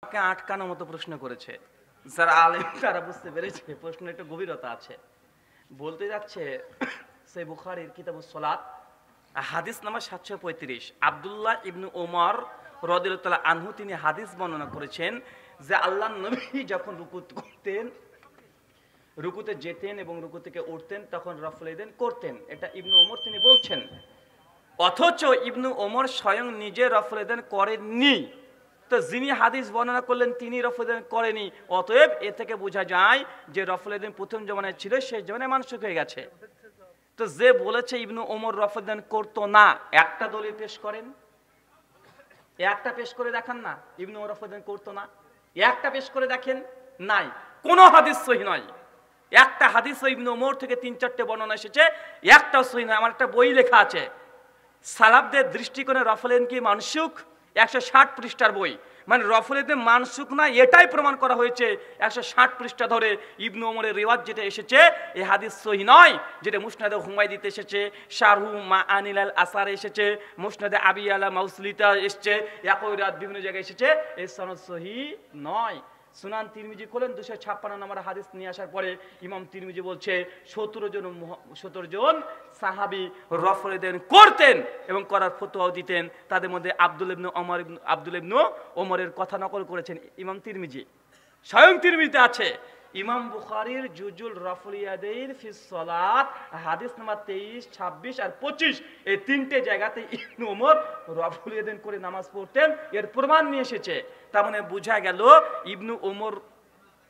আমাকে আটকানোর মতো প্রশ্ন করেছে, যারা আলেম তারা বুঝতে পেরেছে প্রশ্নের একটু গভীরতা আছে। বলতে যাচ্ছে সেই বুখারীর কিতাবুস সালাত হাদিস নাম্বার 735, আব্দুল্লাহ ইবনে ওমর রাদিয়াল্লাহু তাআলা আনহু তিনি হাদিস বর্ণনা করেছেন যে আল্লাহর নবী যখন রুকু করতেন, রুকুতে যেতেন এবং রুকু থেকে উঠতেন তখন রফল ইয়াদাইন করতেন। এটা ইবনে ওমর তিনি বলছেন, অথচ ইবনে ওমর স্বয়ং নিজে রফল ইয়াদাইন করেননি। তো যিনি হাদিস বর্ণনা করলেন তিনি রফল ইয়াদাইন করেনি, অতএব এ থেকে বোঝা যায় যে রফল ইয়াদাইন প্রথম জমানায় ছিল, সেই জমানায় মানসুখ হয়ে গেছে। তো যে বলেছে ইবনে ওমর রফল ইয়াদাইন করতো না, একটা দলিল পেশ করেন, একটা পেশ করে দেখান না ইবনে ওমর রফল ইয়াদাইন করতো না, একটা পেশ করে দেখেন। নাই, কোনো হাদিস সহিহ নয়। একটা হাদিস ইবনে ওমর থেকে 3-4টে বর্ণনা এসেছে, একটাও সহিহ নয়। আমার একটা বই লেখা আছে সালাফদের দৃষ্টিকোণে রফল ইয়াদাইন কি মানসুখ, 160 পৃষ্ঠার বই। মানে রফল ইয়াদাইন মানসুখ না এটাই প্রমাণ করা হয়েছে 160 পৃষ্ঠা ধরে। ইবনে ওমরের রিওয়ায়াত যেটা এসেছে এই হাদিস সহিহ নয়, যেটা মুসনাদে হুমায়দিতে এসেছে, শারহু মাআনিল আল আসারে এসেছে, মুসনাদে আবি আলা মাউসলিতা এসেছে, একই রাত বিভিন্ন জায়গায় এসেছে, এই সনদ সহিহ নয়। সুনান তিরমিজি খোলেন, 256 নম্বর হাদিস নিয়ে আসার পরে ইমাম তিরমিজি বলছে 17 জন সাহাবী রফল ইয়াদাইন করতেন এবং করার ফতোয়াও দিতেন। তাদের মধ্যে আব্দুল ইবনে ওমরের কথা নকল করেছেন ইমাম তিরমিজি, স্বয়ং তিরমিজিতে আছে। ইমাম বুখারীর জুজুল রফল ইয়াদাইন ফিস সালাত হাদিস নাম্বার 23, 26 আর 25, এই তিনটে জায়গাতে ইবনে ওমর রফল ইয়াদাইন করে নামাজ পড়তেন, এর প্রমাণ নিয়ে এসেছে। তার মানে বোঝা গেল ইবনে ওমর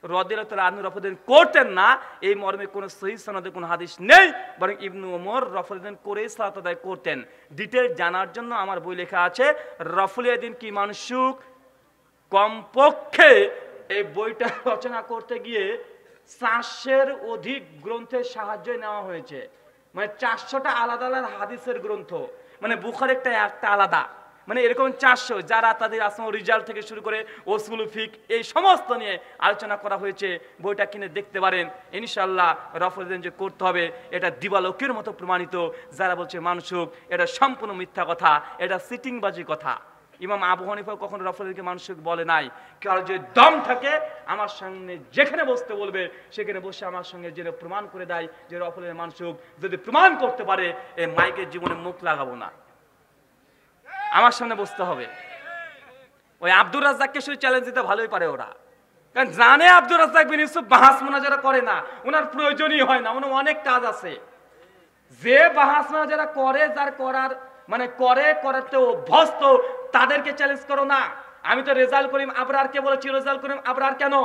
রাদিয়াল্লাহু তাআলা আনহু রফল ইয়াদাইন করতেন না, এই মর্মে কোনো সহিহ সনদে কোনো হাদিস নেই, বরং ইবনে ওমর রফল ইয়াদাইন করে সালাত আদায় করতেন। ডিটেইল জানার জন্য আমার বই লেখা আছে রফল ইয়াদাইন কি মানসুখ। কমপক্ষে এই বইটা রচনা করতে গিয়ে 400-এর অধিক গ্রন্থের সাহায্য নেওয়া হয়েছে। মানে 400টা আলাদা আলাদা হাদিসের গ্রন্থ, মানে বুখারী একটা আলাদা, মানে এরকম 400 যারা তাদের আসমাউল রিজাল থেকে শুরু করে উসুল ফিক এই সমস্ত নিয়ে আলোচনা করা হয়েছে। বইটা কিনে দেখতে পারেন ইনশাআল্লাহ। রফল ইয়াদাইন যে করতে হবে এটা দিবালোকের মতো প্রমাণিত। যারা বলছে মানসুখ, এটা সম্পূর্ণ মিথ্যা কথা, এটা সিটিংবাজি কথা। ইমাম আবু হানিফা কখনো রফল ইয়াদাইনকে মানসুখ বলে নাই। কারণ যে দম থাকে আমার সামনে যেখানে বসতে বলবে সেখানে বসে আমার সঙ্গে যেন প্রমাণ করে দেয় যে রফল ইয়াদাইন মানসুখ। যদি প্রমাণ করতে পারে এই মাইকের জীবনে মুখ লাগাবো না, আমার সামনে বসতে হবে। ওই আব্দুর রাজ্জাককে শুধু চ্যালেঞ্জ দিতে ভালোই পারে ওরা, কারণ জানে আব্দুর রাজ্জাক বিন ইউসুফ বাহাস মুনাজারা করে না, ওনার প্রয়োজনই হয় না, ওনার অনেক কাজ আছে। যে বাহাস মুনাজারা করে, যার করার মানে করাতে অভ্যস্ত, তাদেরকে চ্যালেঞ্জ করো না। আমি তো রেজাউল করিম আবরারকে বলেছি, রেজাউল করিম আবরার কেন,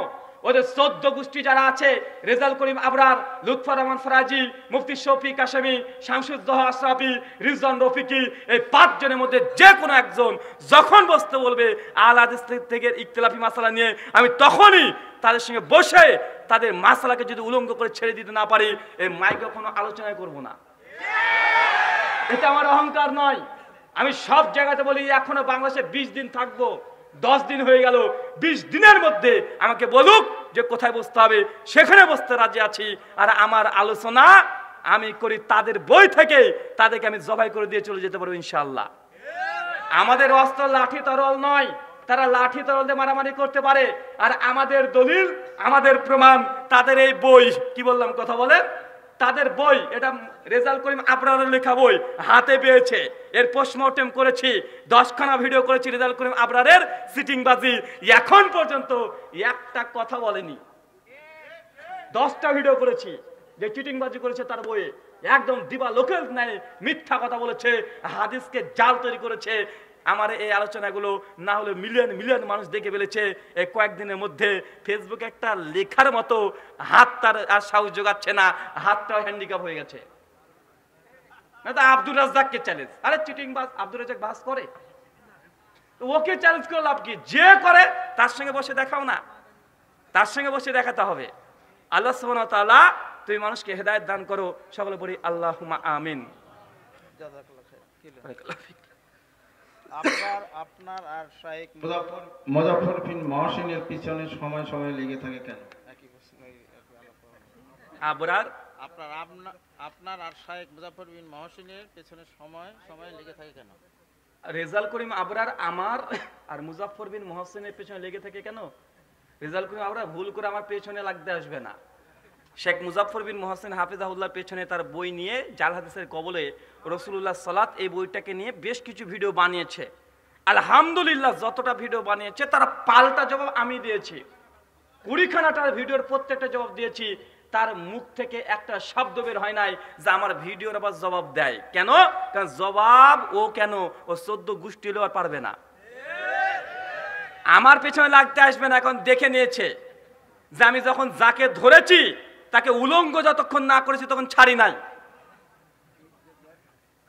ওদের 14 গোষ্ঠী যারা আছে, রেজাউল করিম আবরার, লুৎফর রহমান ফরাজি, মুফতি শফিক কাশেমি, শামসুজ্জোহা আশরাফি, রিজওয়ান রফিকি, এই 5 জনের মধ্যে যে কোনো একজন যখন বসতে বলবে আল হাদিস থেকে ইখতিলাফি মাসালা নিয়ে, আমি তখনই তাদের সঙ্গে বসে তাদের মাসালাকে যদি উলঙ্গ করে ছেড়ে দিতে না পারি, এই মাইকে কোনো আলোচনায় করব না। এটা আমার অহংকার নয়। আমি সব জায়গাতে বলি এখনো বাংলাদেশে 20 দিন থাকবো, 10 দিন হয়ে গেল, 20 দিনের মধ্যে আমাকে বলুক যে কোথায় বসতে হবে, সেখানে বসতে রাজি আছি। আর আমার আলোচনা আমি করি তাদের বই থেকে, তাদেরকে আমি জবাই করে দিয়ে চলে যেতে পারবো ইনশাআল্লাহ। আমাদের অস্ত্র লাঠি তরল নয়, তারা লাঠি তরল দিয়ে মারামারি করতে পারে, আর আমাদের দলিল, আমাদের প্রমাণ তাদের এই বই। কি বললাম কথা বলেন, তাদের বই, এটা রেজাউল করিম আবরারের লেখা বই, হাতে পেয়েছে, এর পোস্টমর্টেম করেছি, 10খানা ভিডিও করেছি রেজাউল করিম আবরারের সিটিংবাজি। এখন পর্যন্ত একটা কথা বলেনি, 10টা ভিডিও করেছি যে চিটিংবাজি করেছে তার বইয়ে, একদম দিবালোকের ন্যায় মিথ্যা কথা বলেছে, হাদিসকে জাল তৈরি করেছে। আমার এই আলোচনাগুলো না হলে মিলিয়ন মিলিয়ন মানুষ দেখে ফেলেছে। এই কয়েকদিনের মধ্যে ফেসবুকে একটা লেখার মতো হাত তার আর সাহস জোগাচ্ছে না, হাতটাও হ্যান্ডিক্যাপ হয়ে গেছে। না তো আব্দুর রাজ্জাককে চ্যালেঞ্জ, আরে চিটিংবাজ আব্দুর রাজ্জাক বাস করে, ওকে চ্যালেঞ্জ করে লাভ কি? যে করে তার সঙ্গে বসে দেখাও না, তার সঙ্গে বসে দেখাতে হবে। আল্লাহ সুবহানাহু ওয়া তাআলা তুমি মানুষকে হেদায়েত দান করো, সকলে বলি আল্লাহুম্মা আমিন। আপনার আর শাইখ মুজাফফর বিন মহসিনের পিছনে সময় সময় লেগে থাকে কেন? আবরার আপনার আর শাইখ মুজাফফর বিন মহসিনের পেছনে সময় সময় লেগে থাকে কেন? রেজাল করিম আবরার আমার আর মুজাফফর বিন মোহসেনের পেছনে লেগে থাকে কেন? রেজাল করিম আবরার ভুল করে আমার পেছনে লাগতে আসবে না। শেখ মুজাফফর বিন মোহসেন হাফিজাহুল্লাহর পেছনে তার বই নিয়ে জাল হাদিসের কবলে রসুলুল্লাহ সালাত, এই বইটাকে নিয়ে বেশ কিছু ভিডিও বানিয়েছে। আলহামদুলিল্লাহ যতটা ভিডিও বানিয়েছে তারা পাল্টা জবাব আমি দিয়েছি। 20খানাটার ভিডিওর প্রত্যেকটা জবাব দিয়েছি, তার মুখ থেকে একটা শব্দ বের হয় নাই যে আমার ভিডিওর আবার জবাব দেয়। কেন? কারণ জবাব ও কেন, ও 14 গোষ্ঠী হলেও আর পারবে না, আমার পেছনে লাগতে আসবে না। এখন দেখে নিয়েছে যে আমি যখন যাকে ধরেছি তাকে উলঙ্গ যতক্ষণ না করেছি তখন ছাড়ি নাই।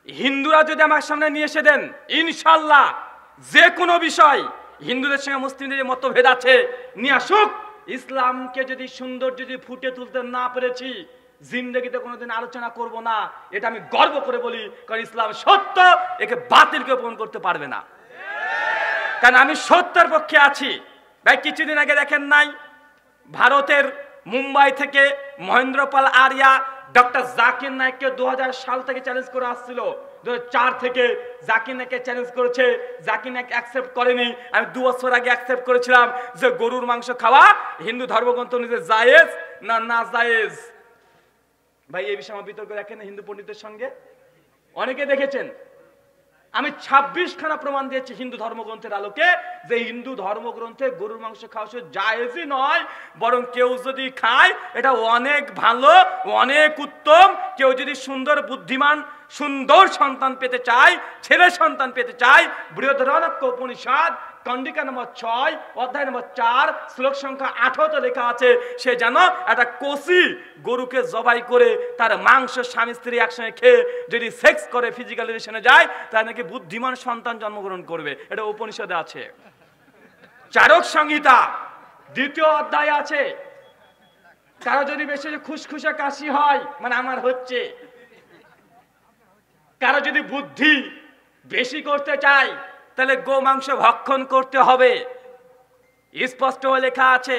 হিন্দুরা যদি আমার সামনে নিয়ে এসে দেন, ইনশাল্লাহ যে কোনো বিষয়, হিন্দুদের সঙ্গে মুসলিমদের মতভেদ আছে, নিয়ে আসুক। ইসলামকে যদি সুন্দর যদি ফুটে তুলতে না পেরেছি, জিন্দগিতে কোনোদিন আলোচনা করব না, এটা আমি গর্ব করে বলি। কারণ ইসলাম সত্য, একে বাতিলকে প্রমাণ করতে পারবে না, কারণ আমি সত্যের পক্ষে আছি। ভাই কিছুদিন আগে দেখেন নাই, ভারতের মুম্বাই থেকে মহেন্দ্রপাল আরিয়া ডক্টর জাকির নায়েককে 2000 সাল থেকে চ্যালেঞ্জ করে আসছিল। 2004 থেকে জাকির নায়েককে চ্যালেঞ্জ করেছে, জাকির নায়েক অ্যাকসেপ্ট করেনি। আমি 2 বছর আগে অ্যাকসেপ্ট করেছিলাম যে গরুর মাংস খাওয়া হিন্দু ধর্মগ্রন্থ অনুযায়ী জায়েজ না না জায়েজ। ভাই এই বিষয়ে আমার বিতর্ক দেখেন হিন্দু পণ্ডিতের সঙ্গে, অনেকে দেখেছেন। আমি 26খানা প্রমাণ দিয়েছি হিন্দু ধর্মগ্রন্থের আলোকে যে হিন্দু ধর্মগ্রন্থে গরুর মাংস খাওয়া শুধু জায়েজই নয়, বরং কেউ যদি খায় এটা অনেক ভালো, অনেক উত্তম। কেউ যদি সুন্দর বুদ্ধিমান সুন্দর সন্তান পেতে চায়, ছেলে সন্তান পেতে চায়, বৃহদারণ্যক উপনিষদ খণ্ডিকা নম্বর 6 অধ্যায় নম্বর 4 শ্লোক সংখ্যা 18 লেখা আছে, সে যেন একটা কষি গরুকে জবাই করে তার মাংস স্বামী স্ত্রী একসঙ্গে খেয়ে যদি সেক্স করে, ফিজিক্যাল রিলেশনে যায়, তার নাকি বুদ্ধিমান সন্তান জন্মগ্রহণ করবে। এটা উপনিষদে আছে। চারক সংহিতা 2য় অধ্যায় আছে, কারো যদি বেশি খুশখুশে কাশি হয়, মানে আমার হচ্ছে, কারো যদি বুদ্ধি বেশি করতে চায় তাহলে গো মাংস ভক্ষণ করতে হবে। স্পষ্ট লেখা আছে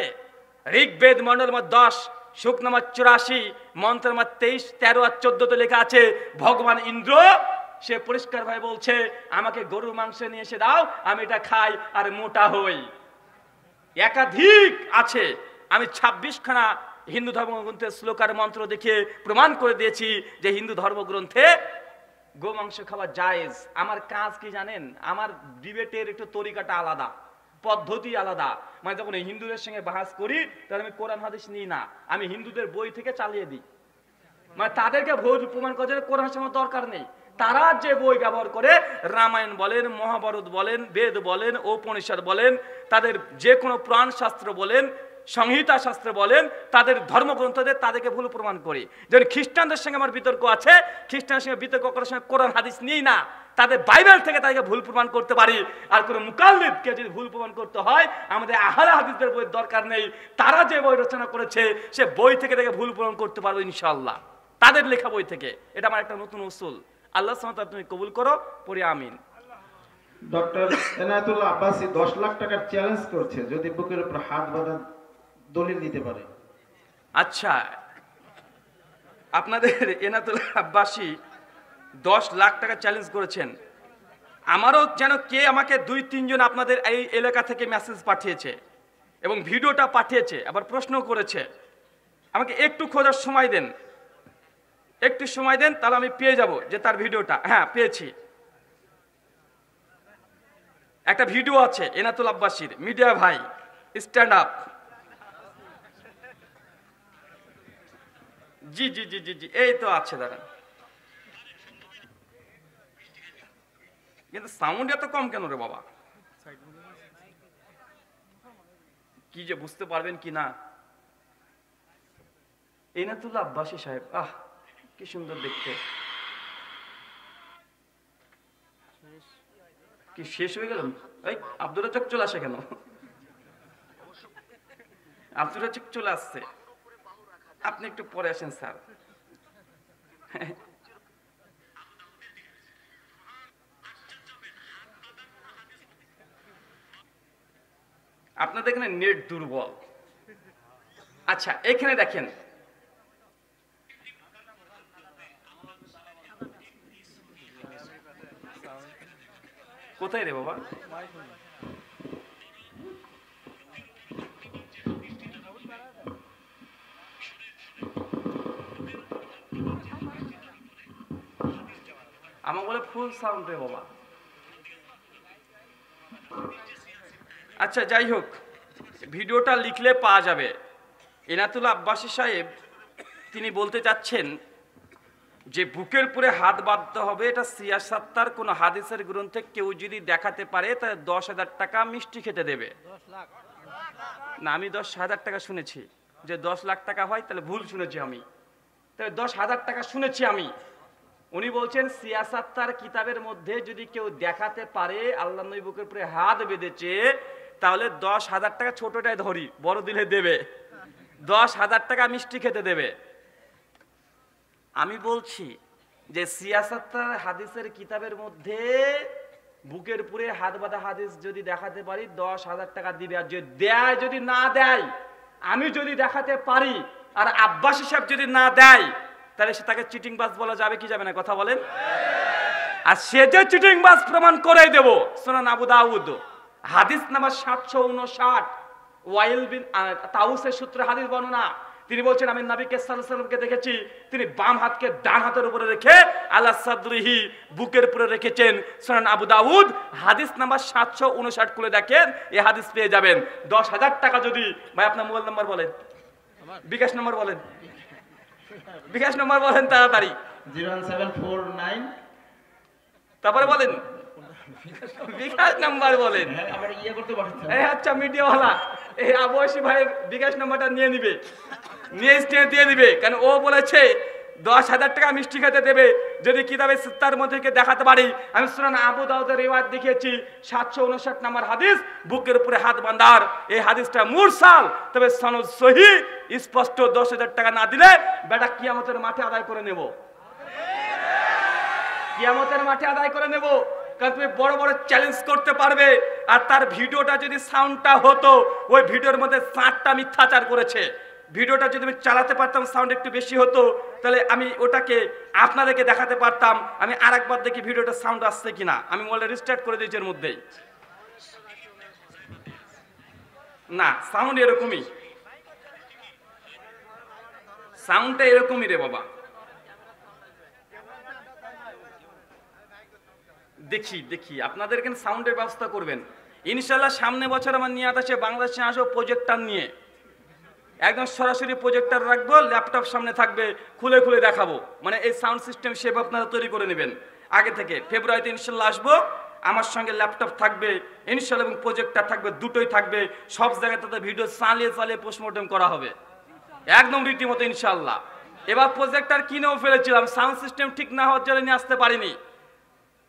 ঋগ্বেদ মন্ডল 10 শুক নম্বর 84 মন্ত্র নম্বর 23, 13 আর 14 লেখা আছে ভগবান ইন্দ্র সে পরিষ্কার ভাবে বলছে আমাকে গরুর মাংস নিয়ে এসে দাও, আমি এটা খাই আর মোটা হই। একাধিক আছে, আমি 26খানা হিন্দু ধর্মগ্রন্থের শ্লোকার মন্ত্র দেখে প্রমাণ করে দিয়েছি যে হিন্দু ধর্মগ্রন্থে গো মাংস খাওয়া জায়েজ। আমার কাজ কি জানেন? আমার ডিবেটের একটু তরিকাটা আলাদা, পদ্ধতি আলাদা। মানে যখন হিন্দুদের সঙ্গে বাহাস করি তাহলে আমি কোরআন হাদিস নিই না, আমি হিন্দুদের বই থেকে চালিয়ে দিই। মানে তাদেরকে ভুল প্রমাণ করে কোরআন হাদিসের দরকার নেই। তারা যে বই ব্যবহার করে, রামায়ণ বলেন, মহাভারত বলেন, বেদ বলেন, উপনিষদ বলেন, তাদের যে কোনো প্রাণ শাস্ত্র বলেন, সংহিতা শাস্ত্র বলেন, তাদের ধর্মগ্রন্থদের তাদেরকে ভুল প্রমাণ করি। যেমন খ্রিস্টানদের সঙ্গে আমার বিতর্ক আছে, খ্রিস্টানের সঙ্গে বিতর্ক করার সময় কোরআন হাদিস নিই না, তাদের বাইবেল থেকে তাদেরকে ভুল প্রমাণ করতে পারি। আর কোনো মুকাল্লিদকে যদি ভুল প্রমাণ করতে হয়, আমাদের আহলে হাদিসদের বইয়ের দরকার নেই। তারা যে বই রচনা করেছে সে বই থেকে তাকে ভুল প্রমাণ করতে পারবো ইনশাআল্লাহ, তাদের লেখা বই থেকে। এটা আমার একটা নতুন উসুল। আল্লাহ সুবহানাহু ওয়া তাআলা তুমি কবুল করো, পড়ি আমিন। ডক্টর এনায়েতুল্লাহ আব্বাসী 10 লাখ টাকার চ্যালেঞ্জ করছে, যদি বুকের উপর হাত বাঁধা দলিল দিতে পারে। আচ্ছা, আপনাদের এনায়েতুল্লাহ আব্বাসী 10 লাখ টাকা চ্যালেঞ্জ করেছেন। আমারও যেন কে আমাকে 2-3 জন আপনাদের এই এলাকা থেকে মেসেজ পাঠিয়েছে এবং ভিডিওটা পাঠিয়েছে, আবার প্রশ্ন করেছে। আমাকে একটু খোঁজার সময় দেন, একটু সময় দেন, তাহলে আমি পেয়ে যাব যে তার ভিডিওটা। হ্যাঁ, পেয়েছি। একটা ভিডিও আছে এনায়েতুল্লাহ আব্বাসীর, মিডিয়া ভাই স্ট্যান্ড আপ। জি জি জি জি জি, এই তো আছে, দাঁড়ান। কিন্তু সাউন্ড এত কম কেন রে বাবা? কি যে বুঝতে পারবেন কি না। এনায়েতুল্লাহ আব্বাসী সাহেব, আহ কি সুন্দর দেখতে। কি শেষ হয়ে গেল? এই আব্দুর রাজ্জাক চলে আসে কেন? আব্দুর রাজ্জাক চলে আসছে, আপনি একটু পরে আসেন স্যার। আপনাদের এখানে নেট দুর্বল। আচ্ছা, এখানে দেখেন, কোথায় রে বাবা? আমাকে বলে ফুল সাউন্ড রে বাবা। আচ্ছা যাই হোক, ভিডিওটা লিখলে পাওয়া যাবে। এনাতুল আব্বাসী সাহেব তিনি বলতে চাচ্ছেন যে বুকের উপরে হাত বাঁধতে হবে, এটা সিয়াসাত্তার কোন হাদিসের গ্রন্থে কেউ যদি দেখাতে পারে তাহলে 10,000 টাকা মিষ্টি খেতে দেবে। না, আমি 10,000 টাকা শুনেছি, যে 10 লাখ টাকা হয় তাহলে ভুল শুনেছি আমি, তাহলে 10,000 টাকা শুনেছি আমি। উনি বলছেন সিয়াসাত্তার কিতাবের মধ্যে যদি কেউ দেখাতে পারে আল্লাহ নবী বুকের উপরে হাত বেঁধেছে, তাহলে 10,000 টাকা, ছোটটাই ধরি, বড় দিলে দেবে, 10,000 টাকা মিষ্টি খেতে দেবে। আমি বলছি যে সিয়াসাত্তার হাদিসের কিতাবের মধ্যে বুকের উপরে হাত বাঁধা হাদিস যদি দেখাতে পারি 10,000 টাকা দিবে। আর যদি দেয়, যদি না দেয়, আমি যদি দেখাতে পারি আর আব্বাসী সাহেব যদি না দেয়, তাহলে সে তাকে চিটিংবাজ বলা যাবে কি যাবে না? কথা বলেন। আর সে যে চিটিংবাজ প্রমাণ করে দেব। সুনান আবু দাউদ হাদিস নাম্বার 759, ওয়াইল বিন তাউসের সূত্রে হাদিস বর্ণনা। তিনি বলছেন আমি নবীকে সাল্লাল্লাহু আলাইহি ওয়াসাল্লামকে দেখেছি, তিনি বাম হাতকে ডান হাতের উপরে রেখে আলা সাদরিহি, বুকের উপরে রেখেছেন। সুনান আবু দাউদ হাদিস নাম্বার 759 খুলে দেখেন, এই হাদিস পেয়ে যাবেন। 10,000 টাকা যদি, ভাই আপনার মোবাইল নাম্বার বলেন, বিকাশ নাম্বার বলেন, বিকাশ নাম্বার বলেন তাড়াতাড়ি। 01749, তারপরে বলেন বিকাশ নাম্বার বলেন। আবার ইয়ে করতে পারছেন। এই আচ্ছা মিডিয়াওয়ালা এই আবহাওয়াসী ভাইয়ের বিকাশ নাম্বারটা নিয়ে নিবে, নিয়ে স্টেনে দিয়ে দিবে, কারণ ও বলেছে 10,000 টাকা মিষ্টি খেতে দেবে যদি কিতাবে সিত্তার মধ্যে দেখাতে পারি। আমি সুনান আবু দাউদের রিওয়ায়াত দেখিয়েছি 759 নম্বর হাদিস, বুকের উপরে হাত বাঁধার। এই হাদিসটা মুরসাল, তবে সনদ সহিহ, স্পষ্ট। 10,000 টাকা না দিলে বেটা কিয়ামতের মাঠে আদায় করে নেব, কিয়ামতের মাঠে আদায় করে নেব। কারণ তুমি বড় বড় চ্যালেঞ্জ করতে পারবে, আর তার ভিডিওটা যদি সাউন্ডটা হতো, ওই ভিডিওর মধ্যে 4টা মিথ্যাচার করেছে। ভিডিওটা যদি আমি চালাতে পারতাম, সাউন্ড একটু বেশি হতো, তাহলে আমি ওটাকে আপনাদেরকে দেখাতে পারতাম। আমি আরেকবার দেখি ভিডিওটা সাউন্ড আসছে কিনা। আমি মোবাইলটা রিস্টার্ট করে দিয়েছি এর মধ্যেই। না, সাউন্ড এরকমই, সাউন্ডটা এরকমই রে বাবা। দেখি দেখি আপনাদের এখানে সাউন্ডের ব্যবস্থা করবেন ইনশাল্লাহ। সামনে বছর আমার নিয়ে আসে বাংলাদেশে আসো প্রজেক্টর নিয়ে, একদম সরাসরি প্রজেক্টর রাখবো, ল্যাপটপ সামনে থাকবে, খুলে খুলে দেখাবো। মানে এই সাউন্ড সিস্টেম সেভ আপনারা তৈরি করে নেবেন আগে থেকে। ফেব্রুয়ারিতে ইনশাল্লাহ আসবো, আমার সঙ্গে ল্যাপটপ থাকবে ইনশাল্লাহ এবং প্রজেক্টর থাকবে, দুটোই থাকবে। সব জায়গাতে ভিডিও চালিয়ে চালিয়ে পোস্টমর্টম করা হবে একদম রীতিমতো ইনশাল্লাহ। এবার প্রজেক্টর কিনেও ফেলেছিলাম, সাউন্ড সিস্টেম ঠিক না হওয়ার জন্য নিয়ে আসতে পারিনি।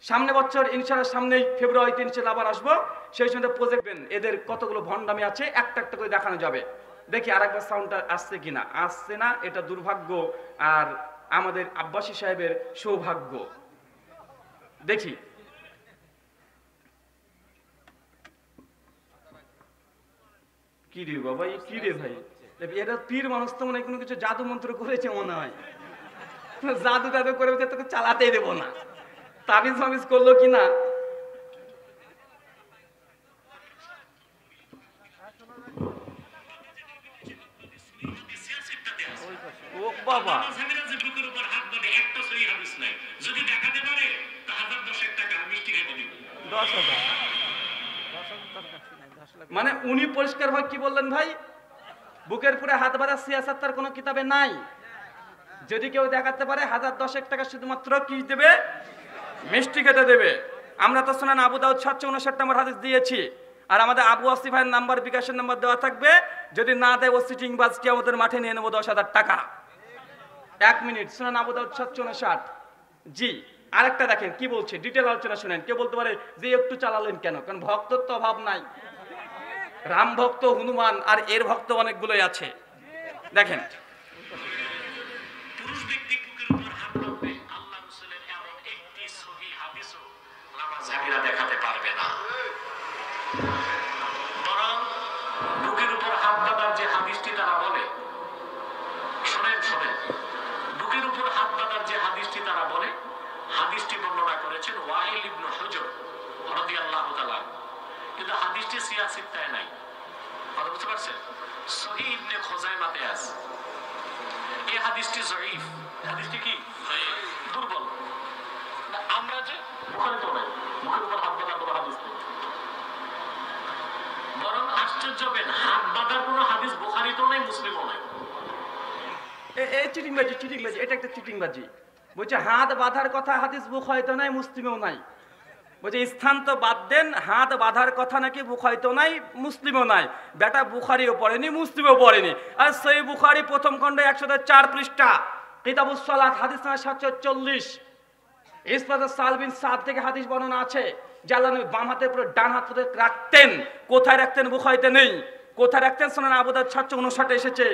সামনে বছর ইনশাআল্লাহ, সামনেই ফেব্রুয়ারিতে ইনশাআল্লাহ আবার আসবো, সেই সময় প্রজেক্ট এদের কতগুলো ভণ্ডামি আছে একটা একটা করে দেখানো যাবে। দেখি আরেকবার সাউন্ডটা আসছে কিনা। আসছে না, এটা দুর্ভাগ্য আর আমাদের আব্বাসী সাহেবের সৌভাগ্য। দেখি কি রে বাবা, কি রে ভাই, এটা পীর মানুষ তো মনে হয় কোনো কিছু জাদু মন্ত্র করেছে মনে হয়। জাদু টাদু করে তোকে চালাতেই দেবো না, তাবিজ ফাবিজ করলো কিনা। ও বাবা, যদি দেখাতে পারে 10,000 টাকা মিষ্টি খেতে দিব। 10,000 মানে উনি পরিষ্কার ভাবে কি বললেন ভাই, বুকের পুরে হাত বাঁধা সিয়াসাত তার কোনো কিতাবে নাই। যদি কেউ দেখাতে পারে 1010 টাকা শুধুমাত্র কি দেবে, মিষ্টি খেতে দেবে। আমরা তো সুনান আবু দাউদ 759 নম্বর হাদিস দিয়েছি, আর আমাদের আবু আসিফ ভাইয়ের নাম্বার, বিকাশের নাম্বার দেওয়া থাকবে। যদি না দেয় ও সিটিং বাজ কিয়ামতের মাঠে নিয়ে নেবো 10,000 টাকা। 1 মিনিট, সুনান আবু দাউদ 759। জি, আরেকটা দেখেন কি বলছে, ডিটেল আলোচনা শুনেন। কেউ বলতে পারে যে একটু চালালেন কেন, কারণ ভক্তর তো অভাব নাই। রাম ভক্ত, হনুমান আর এর ভক্ত অনেকগুলোই আছে। দেখেন পুরুষ ব্যক্তি বুকের উপর হাত রাখবে, আল্লাহ রাসূলের এমন একটি সহিহ হাদিসও নামাজীরা দেখাতে পারবে না। বরং বুকের উপর হাত বাঁধার যে হাদিসটি তারা বলে, শুনেন শুনেন, বুকের উপর হাত বাঁধার যে হাদিসটি তারা বলে, হাদিসটি বর্ণনা করেছেন ওয়াইল ইবনে হুজর রাদিয়াল্লাহু তাআলা, কিন্তু হাদিসটি সিয়াসিত্তায় নাই। কথা বুঝতে পারছেন? সহিহ ইবনে খুজাইমাতে আছে। এই হাদিসটি জয়ীফ, হাদিসটি কি দুর্বল। আমরা যে বুখারী তো নাই, মুখের উপর হাত বাঁধার কোনো হাদিস নেই। বরং আশ্চর্য হবেন, হাত বাঁধার কোনো হাদিস বুখারীতেও নাই, মুসলিমও নাই। এই চিটিংবাজি, এটা একটা চিটিংবাজি। বলছে হাত বাঁধার কথা হাদিস বুখারীতে নাই, মুসলিমেও নাই। বলছে স্থান তো বাদ দেন, হাত বাঁধার কথা নাকি বুখারীতেও নাই, মুসলিমও নাই। বেটা বুখারীও পড়েনি, মুসলিমও পড়েনি। আর সেই বুখারী প্রথম খণ্ডে 104 পৃষ্ঠা, কিতাবুস সালাত, হাদিস নাম্বার 740, ইসবাত সালবিন সাদ থেকে হাদিস বর্ণনা আছে যে আল্লাহ নবী বাম হাতের উপরে ডান হাত রাখতেন। কোথায় রাখতেন? বুখারীতে নেই। কোথায় রাখতেন? সুনান আবু দাউদ 759 এসেছে।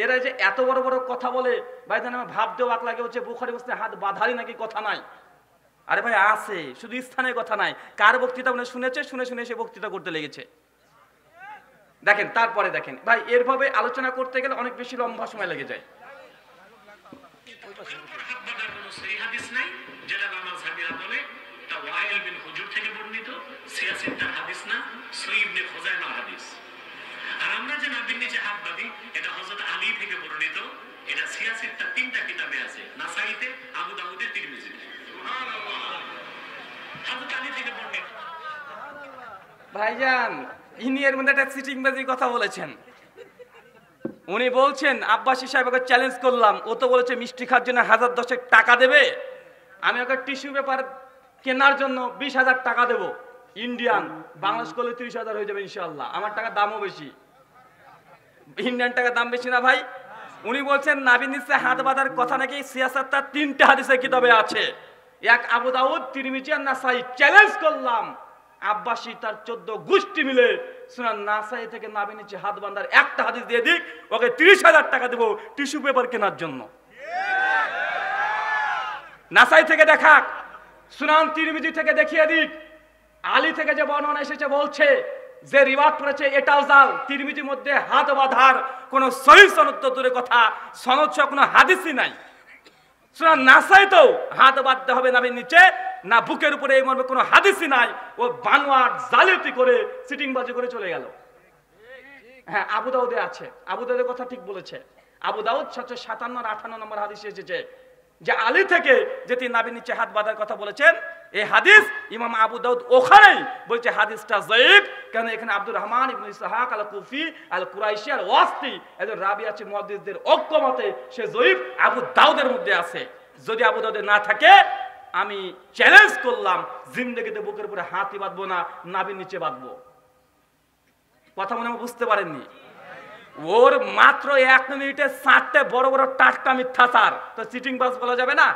এরা যে এত বড় বড় কথা বলে ভাইজান, আমার ভাবতেও অবাক লাগে। হচ্ছে বুখারী মুসলিমে হাত বাঁধারই নাকি কথা নাই। আরে ভাই আছে, শুধু স্থানের কথা নাই। কার বক্তৃতা মানে শুনেছে, শুনে শুনে সে বক্তৃতা করতে লেগেছে। দেখেন, তারপরে দেখেন ভাই, এরভাবে আলোচনা করতে গেলে অনেক বেশি লম্বা সময় লেগে যায়। সেই হাদিস নাই যেটা মাযহাবীরা বলে তা ওয়াইল বিন হুজুর থেকে বর্ণিত, সিয়াসিত্তার হাদিস না, সহিহ ইবনে খুজাইমার হাদিস। আর আমরা যে নাবির নিচে হাত বাঁধি, এটা হযরত আলী থেকে বর্ণিত। এটা সিয়াসিত্তার 3টা কিতাবে আছে, নাসাইতে, আবু দাউদে, তিরমিজিতে। সুবহানাল্লাহ, হযরত আলী থেকে বর্ণিত। ভাইজান ইনি এর মধ্যে একটা চিটিংবাজি কথা বলেছেন। উনি বলছেন আব্বাসী সাহেবকে চ্যালেঞ্জ করলাম, ও তো বলেছে মিষ্টি খাওয়ার জন্য 1010 টাকা দেবে, আমি ওকে টিস্যু পেপার কেনার জন্য 20,000 টাকা দেবো। ইন্ডিয়ান, বাংলাদেশ করলে 30,000 হয়ে যাবে ইনশাআল্লাহ। আমার টাকার দামও বেশি, ইন্ডিয়ান টাকার দাম বেশি না ভাই। উনি বলছেন নাবির নিচে হাত বাঁধার কথা নাকি সিয়াসাত্তার 3টা হাদিসে কিতাবে আছে, এক আবু দাউদ, তিরমিজি আর নাসাই। চ্যালেঞ্জ করলাম আব্বাসী তার 14 গোষ্ঠী মিলে সুনান নাসাই থেকে নাবির নিচে হাত বাঁধার একটা হাদিস দিয়ে দিক, ওকে 30,000 টাকা দেবো টিস্যু পেপার কেনার জন্য। নাসাই থেকে দেখাক, সুনান তিরমিজি থেকে দেখিয়ে দিক। আলী থেকে যে বর্ণনা এসেছে বলছে যে রিওয়ায়াত করেছে এটাও জাল। তিরমিজির মধ্যে হাত বাঁধার কোন সহিহ সনদ তো দূরের কথা, সনদ সহ কোনো হাদিসই নাই। সুনান নাসাই তো হাত বাঁধতে হবে নাবির নিচে না, বুকের উপরে এই মর্মে কোনো হাদিসই নাই। ও বানোয়াট জালিয়াতি করে সিটিংবাজি করে চলে গেল। হ্যাঁ, আবু দাউদে আছে, আবু দাউদের কথা ঠিক বলেছে। আবু দাউদ 757 আর 58 নম্বর হাদিসে এসেছে যে আলী থেকে যে তিনি নাবির নিচে হাত বাঁধার কথা বলেছেন, এই হাদিস ইমাম আবু দাউদ ওখানেই বলছে হাদিসটা যায়ীফ। কারণ এখানে আব্দুর রহমান ইবনে ইসহাক আল কুফি আল কুরাইশি আল ওয়াসতি একজন রাবি আছে মুহাদ্দিসদের ঐক্যমতে, সে যায়ীফ আবু দাউদের মধ্যে আছে। যদি আবু দাউদে না থাকে, আমি চ্যালেঞ্জ করলাম জিন্দেগিতে বুকের উপরে হাতই বাঁধবো না, নাবির নিচে বাঁধবো। কথা মনে বুঝতে পারেননি? ওর মাত্র 1 মিনিটে 4টে বড় বড় টাটকা মিথ্যাচার, তো চিটিং বাস বলা যাবে না?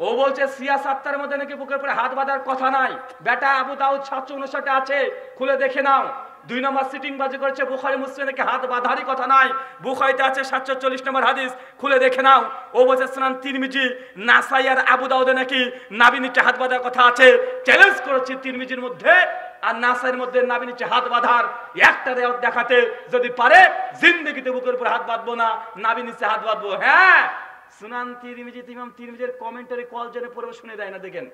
ও বলছে সিয়াসাত্তার মধ্যে নাকি বুকের উপরে হাত বাঁধার কথা নাই। বেটা আবু দাউদ 759 আছে, খুলে দেখে নাও। 2 নম্বর সিটিং বাজি করেছে বুখারী মুসলিমে নাকি হাত বাঁধারই কথা নাই, বুখারীতে আছে 740 নম্বর হাদিস, খুলে দেখে নাও। ও বলছে সুনান তিরমিজি, নাসাই আর আবু দাউদে নাকি নাবির নিচে হাত বাঁধার কথা আছে। চ্যালেঞ্জ করেছি তিরমিজির মধ্যে আর নাসাইয়ের মধ্যে নাবির নিচে হাত বাঁধার একটা রেওয়াত দেখাতে, যদি পারে জিন্দেগিতে বুকের উপরে হাত বাঁধবো না, নাবির নিচে হাত বাঁধবো। হ্যাঁ, সুনান তিরমিজি, ইমাম তিরমিজির কমেন্টারি কল জেনে পড়ে শুনে দেয় না। দেখেন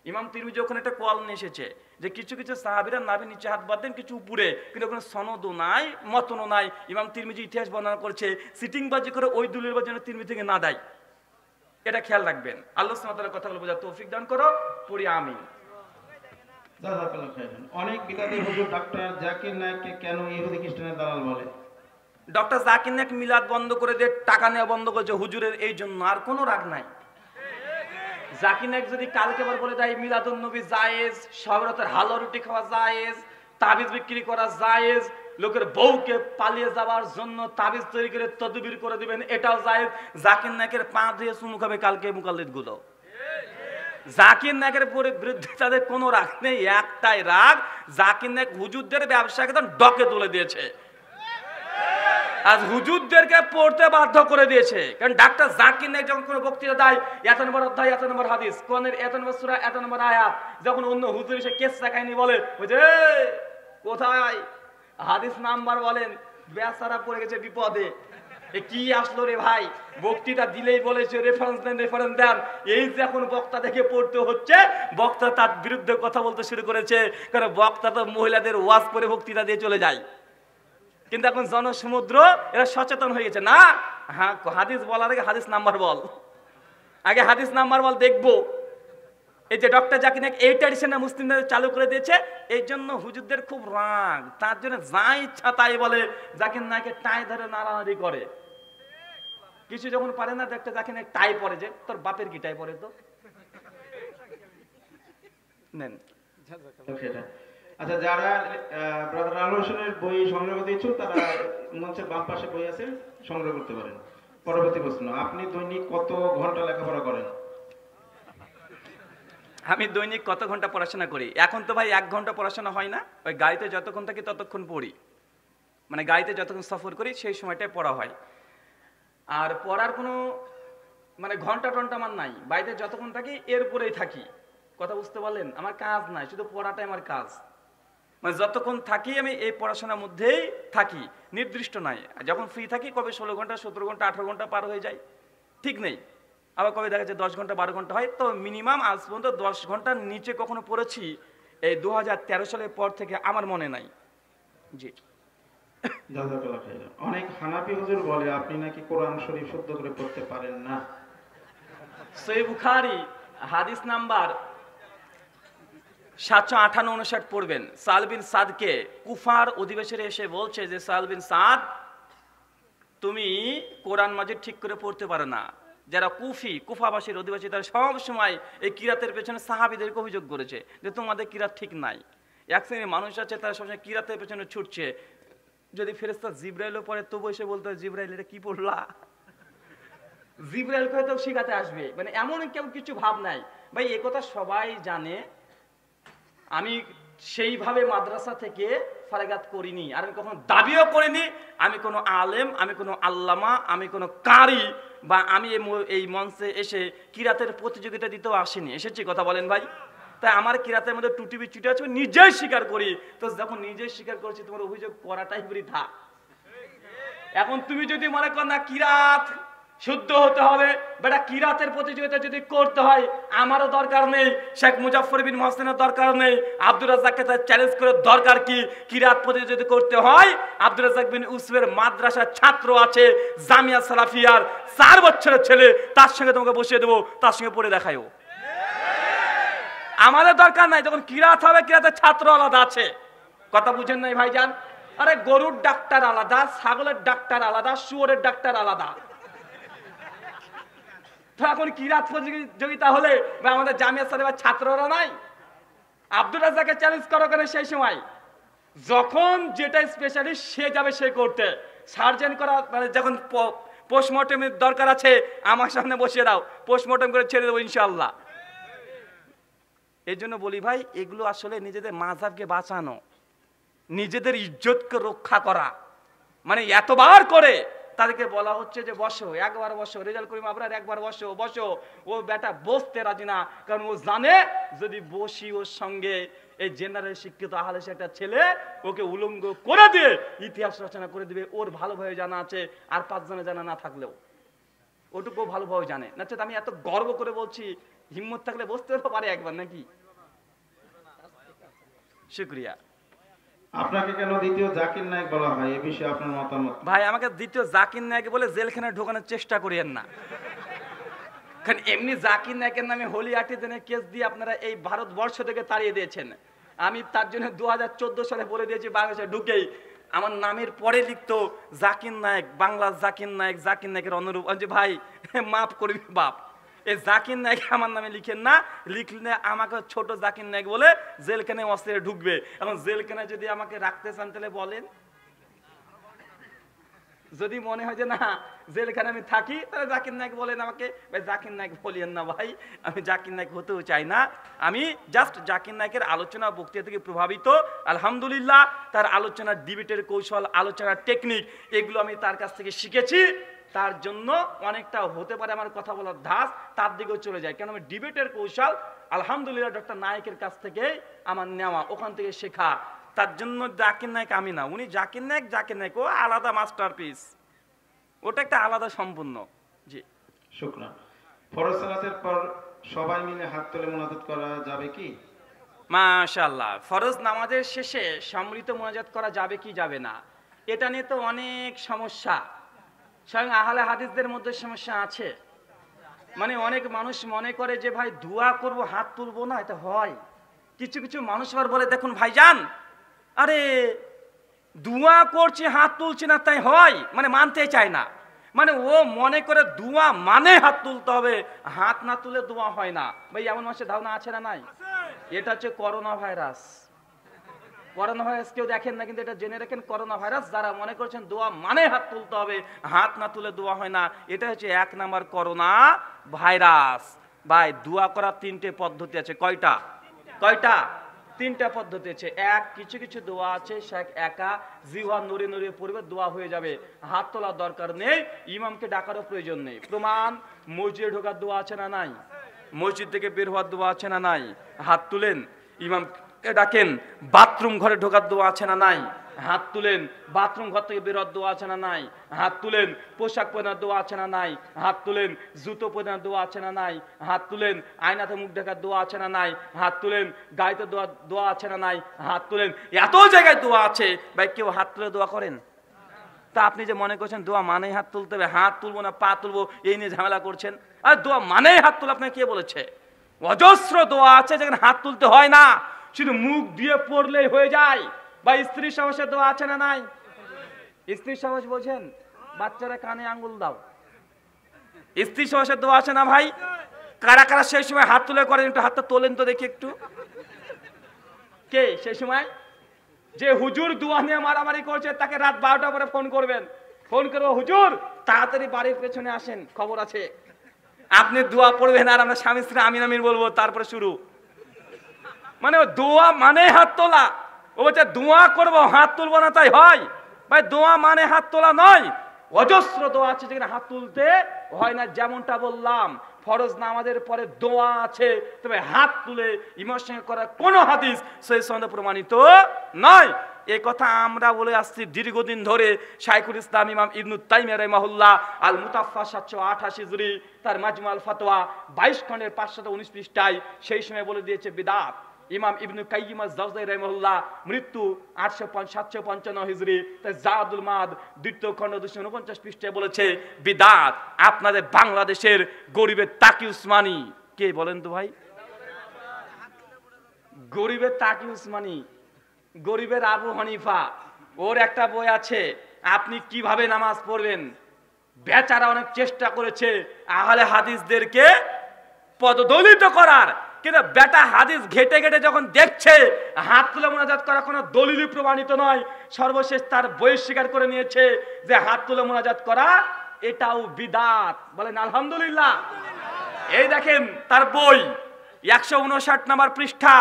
ইমাম তিরমিজি ওখানে একটা কল নিয়ে এসেছে যে কিছু কিছু সাহাবীরা নাবির নিচে হাত বাঁধেন, কিছু উপরে, কিন্তু ওখানে সনদও নাই, মতনও নাই। ইমাম তিরমিজি ইতিহাস বর্ণনা করছে সিটিংবাজি করে ওই দলিল যেন তিরমিজি থেকে না দেয়। এটা খেয়াল রাখবেন। আল্লাহ সুবহানাহু ওয়া তাআলা কথাগুলো বোঝার তৌফিক দান করো, পড়ি আমিন। জাযাকাল্লাহু খাইরান। অনেক বিদাতি হুজুর ডাক্তার জাকির নায়েককে কেন ইহুদি খ্রিস্টানের দালাল বলে? ডক্টর জাকির নায়েক মিলাদ বন্ধ করে দিয়ে টাকা নেওয়া বন্ধ করেছে হুজুরের, এই জন্য, আর কোনো রাগ নাই। জাকির নায়েক যদি কালকে আবার বলে দেয় মিলাদুন নবী জায়েজ, শবে বরাতের হালুয়া রুটি খাওয়া জায়েজ, তাবিজ বিক্রি করা জায়েজ, লোকের বউকে পালিয়ে যাওয়ার জন্য তাবিজ তৈরি করে তদবির করে দিবেন, এটাও জায়েজ। জাকির নায়েকের পা ধুয়ে চুমু খাবে কালকে মুকাল্লিদ গুলো। জাকির নায়েকের বিরুদ্ধে তাদের কোনো রাগ নেই, একটাই রাগ, জাকির নায়েক হুজুরদের ব্যবসাকে তো ডকে তুলে দিয়েছে, আজ হুজুরদেরকে পড়তে বাধ্য করে দিয়েছে। কারণ ডাক্তার জাকির নায়েক যখন কোনো বক্তৃতা দেয়, এত নম্বর অধ্যায়, এত নম্বর হাদিস, কোরআনের এত নম্বর সূরা, এত নম্বর আয়াত, যখন অন্য হুজুর এসে কেসা কাহিনী বলে, বুঝে কোথায় হাদিস নাম্বার বলেন, বেচারা পড়ে গেছে বিপদে। এ কি আসলো রে ভাই, বক্তৃতা দিলেই বলেছে রেফারেন্স দেন রেফারেন্স দেন। এই যে এখন বক্তা দেখে পড়তে হচ্ছে, বক্তা তার বিরুদ্ধে কথা বলতে শুরু করেছে, কারণ বক্তা তো মহিলাদের ওয়াজ করে বক্তৃতা দিয়ে চলে যায়। কিন্তু এখন জনসমুদ্র এরা সচেতন হয়ে গেছে, না হ্যাঁ হাদিস বলার আগে হাদিস নাম্বার বল, আগে হাদিস নাম্বার বল দেখবো। এই যে ডক্টর জাকির নায়েক এই ট্র্যাডিশনে মুসলিমদের চালু করে দিয়েছে, এই জন্য হুজুরদের খুব রাগ, তার জন্য যা ইচ্ছা তাই বলে, জাকির নায়েকের টাই ধরে নাড়ানাড়ি করে। কিছু যখন পারে না, ডক্টর জাকির নায়েক টাই পরে, যে তোর বাপের কি টাই পরে তো নেন। সেটা আচ্ছা, যারা ব্রাদার আলু হোসেনের বই সংগ্রহ করতে ইচ্ছুক তারা মঞ্চের বাম পাশে বই আছে, সংগ্রহ করতে পারেন। পরবর্তী প্রশ্ন, আপনি দৈনিক কত ঘন্টা লেখাপড়া করেন? আমি দৈনিক কত ঘন্টা পড়াশোনা করি? এখন তো ভাই 1 ঘন্টা পড়াশোনা হয় না, ওই গাড়িতে যতক্ষণ থাকি ততক্ষণ পড়ি, মানে গাড়িতে যতক্ষণ সফর করি সেই সময়টাই পড়া হয়। আর পড়ার কোনো মানে ঘন্টা টন্টা আমার নাই, বাড়িতে যতক্ষণ থাকি এরপরেই থাকি। কথা বুঝতে পারলেন? আমার কাজ নাই, শুধু পড়াটাই আমার কাজ। মানে যতক্ষণ থাকি আমি এই পড়াশোনার মধ্যেই থাকি, নির্দিষ্ট নাই। যখন ফ্রি থাকি কবে 16 ঘন্টা 17 ঘন্টা 18 ঘন্টা পার হয়ে যায়, ঠিক নেই। আবার কবে দেখা যাচ্ছে 10 ঘন্টা 12 ঘন্টা হয়। তো মিনিমাম আজ পর্যন্ত 10 ঘন্টার নিচে কখনো পড়েছি এই 2013 সালের পর থেকে আমার মনে নাই। জি। জাযাকাল্লাহ খাইরান। অনেক হানাফি হুজুর বলে আপনি নাকি কোরআন শরীফ শুদ্ধ করে পড়তে পারেন না। সহিহ বুখারী হাদিস নাম্বার 758-59 পড়বেন। সাল বিন সাদকে কুফার অধিবেশনে এসে বলছে যে সাল বিন সাদ, তুমি কোরআন মাজিদ ঠিক করে পড়তে পারো না। যারা কুফাবাসীর অধিবাসী তারা সব সময় এই কিরাতের পেছনে সাহাবীদেরকে অভিযোগ করেছে যে তোমাদের কিরাত ঠিক নাই। এক শ্রেণীর মানুষ আছে তারা সবসময় কিরাতের পেছনে ছুটছে, যদি ফেরেশতা জিবরাইলও পড়ে তবু এসে বলতো জিবরাইল এটা কি পড়লা, জিবরাইল হয়তো শিখাতে আসবে, মানে এমন কেউ কিছু ভাব নাই। ভাই এ কথা সবাই জানে, আমি সেইভাবে মাদ্রাসা থেকে ফারাগাত করিনি, আর আমি কখনো দাবিও করিনি আমি কোনো আলেম, আমি কোনো আল্লামা, আমি কোনো কারি, বা আমি এই মঞ্চে এসে কিরাতের প্রতিযোগিতা দিতেও আসিনি। এসেছি কথা বলেন ভাই? তাই আমার কিরাতের মধ্যে টুটি বিচুটি আছে, নিজেই স্বীকার করি। তো যখন নিজেই স্বীকার করছি তোমার অভিযোগ করাটাই বৃথা। এখন তুমি যদি মনে কর না কিরাত শুদ্ধ হতে হবে, বেটা কিরাতের প্রতিযোগিতা যদি করতে হয় আমারও দরকার নেই, শেখ মুজাফফর বিন মহসিনের দরকার নেই, আব্দুর রাজ্জাককে তার চ্যালেঞ্জ করে দরকার কি? কিরাত প্রতিযোগিতা যদি করতে হয় আব্দুর রাজ্জাক বিন ইউসুফের মাদ্রাসার ছাত্র আছে জামিয়া সালাফিয়ার 4 বছরের ছেলে, তার সঙ্গে তোমাকে বসিয়ে দেবো, তার সঙ্গে পড়ে দেখাইও। আমাদের দরকার নাই, যখন কিরাত হবে কিরাতের ছাত্র আলাদা আছে। কথা বুঝেন নাই ভাইজান? আরে গরুর ডাক্তার আলাদা, ছাগলের ডাক্তার আলাদা, শুয়োরের ডাক্তার আলাদা। তো এখন কিরাত প্রতিযোগিতা হলে বা আমাদের জামিয়া সালাফিয়ার ছাত্ররা নাই? আব্দুর রাজ্জাককে চ্যালেঞ্জ করো কেন? সেই সময় যখন যেটা স্পেশালিস্ট সে যাবে সে করতে, সার্জন করা মানে যখন পোস্টমর্টমের দরকার আছে আমার সামনে বসিয়ে দাও, পোস্টমর্টম করে ছেড়ে দেবো ইনশাআল্লাহ। এই জন্য বলি ভাই, এগুলো আসলে নিজেদের মাযহাবকে বাঁচানো, নিজেদের ইজ্জতকে রক্ষা করা। মানে এতবার করে তাদেরকে বলা হচ্ছে যে বসো, একবার বসো, রেজাল্ট করিম আবরার একবার বসো বসো, ও বেটা বসতে রাজি না, কারণ ও জানে যদি বসি ওর সঙ্গে এই জেনারেল শিক্ষিত আহলে একটা ছেলে ওকে উলঙ্গ করে দিয়ে ইতিহাস রচনা করে দিবে। ওর ভালোভাবে জানা আছে, আর 5 জনে জানা না থাকলেও ওটুকু ভালোভাবে জানে না। আমি এত গর্ব করে বলছি, হিম্মত থাকলে বসতে পারে একবার নাকি? শুকরিয়া। আপনাকে কেন দ্বিতীয় জাকির নায়েক বলা হয়, এই বিষয়ে আপনার মতামত? ভাই আমাকে দ্বিতীয় জাকির নায়েক বলে জেলখানায় ঢোকানোর চেষ্টা করিয়েন না, কারণ এমনি জাকির নায়েকের নামে হোলি আর্টিজেনের কেস দিয়ে আপনারা এই ভারতবর্ষ থেকে তাড়িয়ে দিয়েছেন। আমি তার জন্য 2014 সালে বলে দিয়েছি বাংলাদেশে ঢুকেই আমার নামের পরে লিখতো জাকির নায়েক, বাংলা জাকির নায়েক, জাকির নায়েকের অনুরূপ। যে ভাই মাফ করবি বাপ, এই জাকির নায়েক আমার নামে লিখেন না, লিখলে আমাকে ছোট জাকির নায়েক বলে জেলখানায় অস্ত্রে ঢুকবে। এখন জেলখানায় যদি আমাকে রাখতে চান তাহলে বলেন, যদি মনে হয় যে না জেলখানে আমি থাকি তাহলে জাকির নায়েক বলেন আমাকে। ভাই জাকির নায়েক বলিয়েন না ভাই, আমি জাকির নায়েক হতেও চাই না। আমি জাস্ট জাকির নায়েকের আলোচনা বক্তৃতা থেকে প্রভাবিত, আলহামদুলিল্লাহ তার আলোচনার ডিবেটের কৌশল, আলোচনার টেকনিক এগুলো আমি তার কাছ থেকে শিখেছি। তার জন্য অনেকটা হতে পারে আমার কথা বলার ধাস তার দিকেও চলে যায়, কেন আমি ডিবেটের কৌশল আলহামদুলিল্লাহ ডক্টর নায়েকের কাছ থেকে আমার নেওয়া, ওখান থেকে শেখা। তার জন্য জাকির নায়েক আমি না, উনি জাকির নায়েক, জাকির নায়েক ও আলাদা মাস্টারপিস। ওটা একটা আলাদা সম্পূর্ণ। জি, শুকরান। ফরজ সালাতের পর সবাই মিলে হাত তুলে মুনাজাত করা যাবে কি? মাশাআল্লাহ। ফরজ নামাজের শেষে সম্মিলিত মোনাজাত করা যাবে কি যাবে না, এটা নিয়ে তো অনেক সমস্যা। স্বয়ং আহলে হাদিসদের মধ্যে সমস্যা আছে। মানে অনেক মানুষ মনে করে যে ভাই দোয়া করব হাত তুলবো না, এটা হয়। কিছু কিছু মানুষ আবার বলে দেখুন ভাইজান, আরে দোয়া করছি হাত তুলছি না তাই হয়, মানে মানতে চায় না। মানে ও মনে করে দোয়া মানে হাত তুলতে হবে, হাত না তুলে দোয়া হয় না। ভাই এমন মানুষের ধারণা আছে না নাই? এটা হচ্ছে করোনা ভাইরাস। করোনা ভাইরাস কেউ দেখেন না, কিন্তু এটা জেনে রাখেন, করোনা ভাইরাস যারা মনে করছেন দোয়া মানে হাত তুলতে হবে, হাত না তুলে দোয়া হয় না, এটা হচ্ছে 1 নাম্বার করোনা ভাইরাস। ভাই দোয়া করার 3টে পদ্ধতি আছে। কয়টা? 3টা পদ্ধতি আছে। কিছু কিছু দোয়া আছে শেখ একা জিহ্বা নড়ে নড়ে পড়বে, দোয়া হয়ে যাবে, হাত তোলার দরকার নেই, ইমামকে ডাকারও প্রয়োজন নেই। প্রমাণ, মসজিদে ঢোকার দোয়া আছে না নাই? মসজিদ থেকে বের হওয়ার দোয়া আছে না নাই? হাত তুলেন, ইমামকে ডাকেন। বাথরুম ঘরে ঢোকার দোয়া আছে না নাই? হাত তুলেন। বাথরুম ঘর থেকে বেরোর দোয়া আছে না নাই? হাত তুলেন। পোশাক পরার দোয়া আছে না নাই? হাত তুলেন। জুতো পরার দোয়া আছে না নাই? হাত তুলেন। আয়নাতে মুখ ঢাকার দোয়া আছে না নাই? হাত তুলেন। গাইতে দোয়া আছে না নাই? হাত তুলেন। এত জায়গায় দোয়া আছে ভাই, কেউ হাত তুলে দোয়া করেন? তা আপনি যে মনে করছেন দোয়া মানেই হাত তুলতে হবে, হাত তুলবো না পা তুলবো এই নিয়ে ঝামেলা করছেন। আর দোয়া মানেই হাত তুলে আপনাকে কে বলেছে? অজস্র দোয়া আছে যেখানে হাত তুলতে হয় না, শুধু মুখ দিয়ে পড়লেই হয়ে যায়। বা স্ত্রী সহবাসের দোয়া আছে না নাই? স্ত্রী সহবাস বোঝেন? বাচ্চারা কানে আঙ্গুল দাও। স্ত্রী সহবাসের দোয়া আছে না ভাই? কারা কারা সেই সময় হাত তুলে করেন? একটু হাতটা তোলেন তো দেখি একটু। কে সেই সময় যে হুজুর দোয়া নিয়ে মারামারি করছে তাকে রাত 12টা পরে ফোন করবেন, ফোন করবো, হুজুর তাড়াতাড়ি বাড়ির পেছনে আসেন, খবর আছে। আপনি দোয়া পড়বেন আর আমরা স্বামী স্ত্রী আমিন আমিন বলবো, তারপরে শুরু। মানে দোয়া মানে হাত তোলা। ও বলছে দোয়া করবো হাত তুলবো না তাই হয়? ভাই দোয়া মানে হাত তোলা নয়। অজস্র দোয়া আছে যেখানে হাত তুলতে হয় না। যেমনটা বললাম, ফরজ নামাজের পরে দোয়া আছে, তবে হাত তুলে ইমামের সঙ্গে করার কোনো হাদিস সেই সনদে প্রমাণিত নয়। এই কথা আমরা বলে আসছি দীর্ঘদিন ধরে। শাইখুল ইসলাম ইমাম ইবনু তাইমিয়া রাহিমাহুল্লাহ আল মুতাফা 788 হিজরি তার মাজমুল ফাতোয়া 22 খণ্ডের 519 পৃষ্ঠায় সেই সময় বলে দিয়েছে বিদআত। ইমাম ইবনু কাইয়িম আজ-জাওজাই রাহিমাহুল্লাহ মৃত্যু 755 হিজরি, তাই জাদুল মাদ 2য় খণ্ড 249 পৃষ্ঠায় বলেছে বিদআত। আপনাদের বাংলাদেশের গরিবের তাকি উসমানী কে বলেন তো ভাই? গরিবের তাকি উসমানী, গরিবের আবু হানিফা, ওর একটা বই আছে আপনি কিভাবে নামাজ পড়বেন। বেচারা অনেক চেষ্টা করেছে আহলে হাদিসদেরকে পদদলিত করার, কিন্তু বেটা হাদিস ঘেটে ঘেটে যখন দেখছে হাত তুলে মোনাজাত করা কোনো দলিলই প্রমাণিত নয়, সর্বশেষ তার বই স্বীকার করে নিয়েছে যে হাত তুলে মোনাজাত করা এটাও বিদআত। বলেন আলহামদুলিল্লাহ। এই দেখেন তার বই 159 নম্বর পৃষ্ঠা,